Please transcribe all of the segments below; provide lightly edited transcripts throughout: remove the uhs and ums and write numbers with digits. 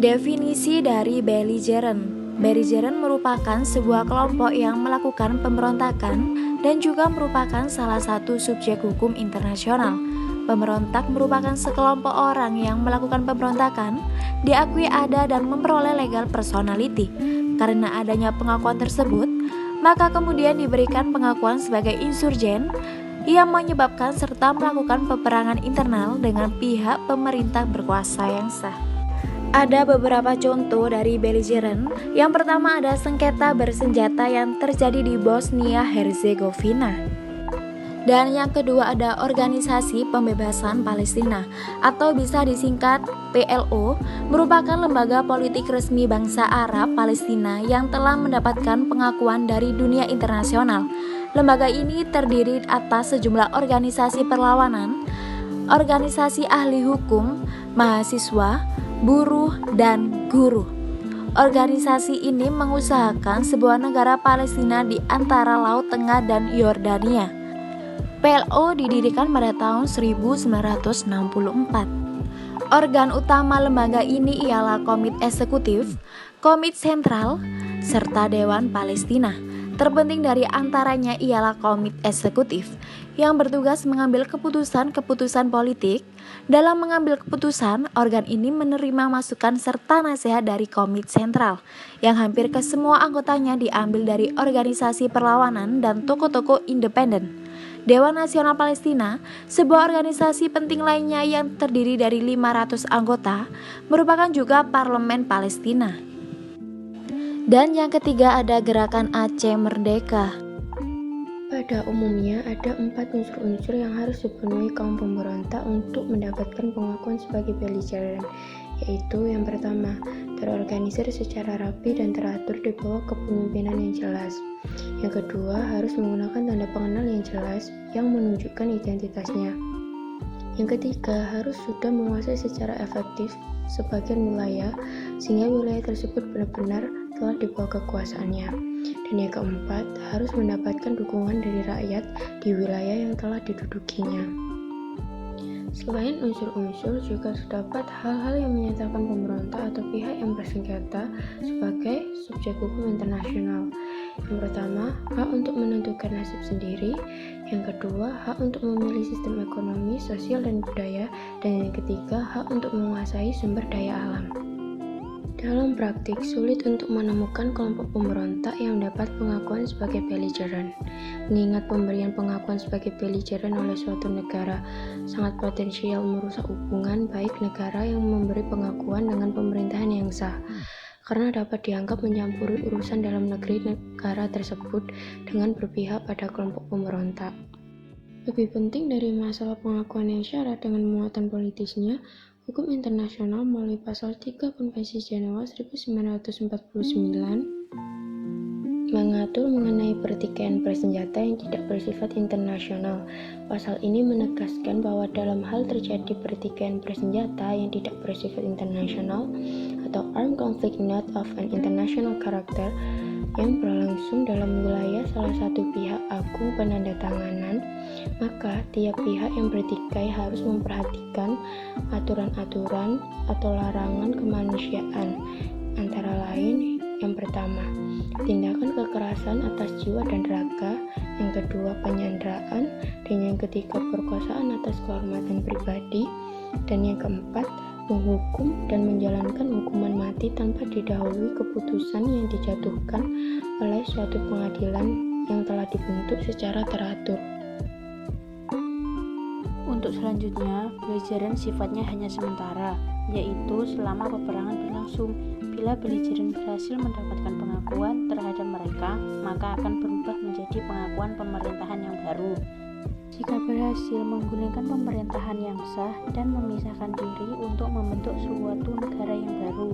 Definisi dari belligerent. Belligerent merupakan sebuah kelompok yang melakukan pemberontakan dan juga merupakan salah satu subjek hukum internasional. Pemberontak merupakan sekelompok orang yang melakukan pemberontakan, diakui ada dan memperoleh legal personality. Karena adanya pengakuan tersebut, maka kemudian diberikan pengakuan sebagai insurgen yang menyebabkan serta melakukan peperangan internal dengan pihak pemerintah berkuasa yang sah. Ada beberapa contoh dari belligerent. Yang pertama ada sengketa bersenjata yang terjadi di Bosnia-Herzegovina. Dan yang kedua ada Organisasi Pembebasan Palestina atau bisa disingkat PLO, merupakan lembaga politik resmi bangsa Arab Palestina yang telah mendapatkan pengakuan dari dunia internasional. Lembaga ini terdiri atas sejumlah organisasi perlawanan, organisasi ahli hukum, mahasiswa, buruh, dan guru. Organisasi ini mengusahakan sebuah negara Palestina di antara Laut Tengah dan Yordania. PLO didirikan pada tahun 1964. Organ utama lembaga ini ialah Komite Eksekutif, Komite Sentral, serta Dewan Palestina. Terpenting dari antaranya ialah Komite Eksekutif yang bertugas mengambil keputusan-keputusan politik. Dalam mengambil keputusan, organ ini menerima masukan serta nasihat dari Komite Sentral yang hampir ke semua anggotanya diambil dari organisasi perlawanan dan tokoh-tokoh independen. Dewan Nasional Palestina, sebuah organisasi penting lainnya yang terdiri dari 500 anggota, merupakan juga parlemen Palestina. Dan yang ketiga ada Gerakan Aceh Merdeka. Pada umumnya ada 4 unsur-unsur yang harus dipenuhi kaum pemberontak untuk mendapatkan pengakuan sebagai belligerent, yaitu yang pertama, terorganisir secara rapi dan teratur di bawah kepemimpinan yang jelas. Yang kedua, harus menggunakan tanda pengenal yang jelas yang menunjukkan identitasnya. Yang ketiga, harus sudah menguasai secara efektif sebagian wilayah sehingga wilayah tersebut benar-benar telah di bawah kekuasaannya. Dan yang keempat, harus mendapatkan dukungan dari rakyat di wilayah yang telah didudukinya. Selain unsur-unsur, juga terdapat hal-hal yang menyatakan pemberontak atau pihak yang bersengketa sebagai subjek hukum internasional. Yang pertama, hak untuk menentukan nasib sendiri. Yang kedua, hak untuk memilih sistem ekonomi, sosial, dan budaya. Dan yang ketiga, hak untuk menguasai sumber daya alam. Dalam praktik, sulit untuk menemukan kelompok pemberontak yang mendapat pengakuan sebagai belligerent. Mengingat pemberian pengakuan sebagai belligerent oleh suatu negara sangat potensial merusak hubungan baik negara yang memberi pengakuan dengan pemerintahan yang sah, karena dapat dianggap mencampuri urusan dalam negeri negara tersebut dengan berpihak pada kelompok pemberontak. Lebih penting dari masalah pengakuan yang syarat dengan muatan politisnya, hukum internasional melalui pasal 3 Konvensi Jenewa 1949 mengatur mengenai pertikaian bersenjata yang tidak bersifat internasional. Pasal ini menegaskan bahwa dalam hal terjadi pertikaian bersenjata yang tidak bersifat internasional atau armed conflict not of an international character yang berlangsung dalam wilayah salah satu pihak agung penandatanganan, maka tiap pihak yang bertikai harus memperhatikan aturan-aturan atau larangan kemanusiaan, antara lain yang pertama, tindakan kekerasan atas jiwa dan raga, yang kedua penyanderaan, dan yang ketiga perkosaan atas kehormatan pribadi, dan yang keempat menghukum dan menjalankan hukuman mati tanpa didahului keputusan yang dijatuhkan oleh suatu pengadilan yang telah dibentuk secara teratur. Untuk selanjutnya, belligerent sifatnya hanya sementara, yaitu selama peperangan berlangsung. Bila belligerent berhasil mendapatkan pengakuan terhadap mereka, maka akan berubah menjadi pengakuan pemerintahan yang baru. Jika berhasil menggunakan pemerintahan yang sah dan memisahkan diri untuk membentuk suatu negara yang baru.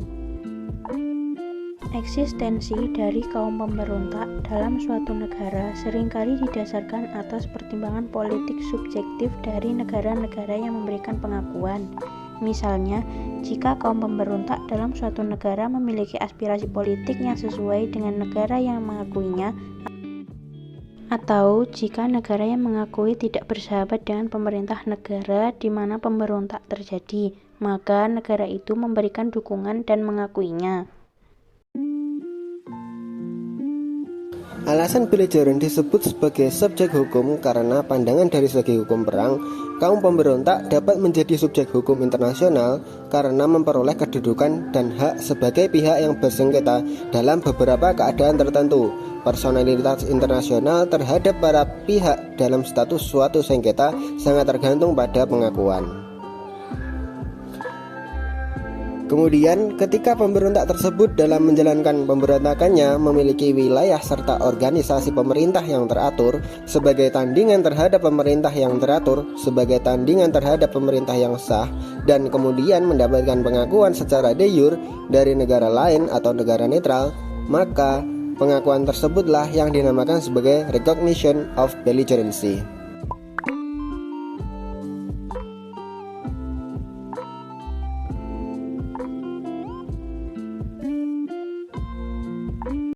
Eksistensi dari kaum pemberontak dalam suatu negara seringkali didasarkan atas pertimbangan politik subjektif dari negara-negara yang memberikan pengakuan. Misalnya, jika kaum pemberontak dalam suatu negara memiliki aspirasi politik yang sesuai dengan negara yang mengakuinya, Atau jika negara yang mengakui tidak bersahabat dengan pemerintah negara di mana pemberontak terjadi, maka negara itu memberikan dukungan dan mengakuinya. Alasan belligerent disebut sebagai subjek hukum karena pandangan dari segi hukum perang, kaum pemberontak dapat menjadi subjek hukum internasional karena memperoleh kedudukan dan hak sebagai pihak yang bersengketa dalam beberapa keadaan tertentu. Personalitas internasional terhadap para pihak dalam status suatu sengketa sangat tergantung pada pengakuan. Kemudian, ketika pemberontak tersebut dalam menjalankan pemberontakannya memiliki wilayah serta organisasi pemerintah yang teratur sebagai tandingan terhadap pemerintah yang teratur sebagai tandingan terhadap pemerintah yang sah, dan kemudian mendapatkan pengakuan secara de jure dari negara lain atau negara netral, maka pengakuan tersebutlah yang dinamakan sebagai recognition of belligerency.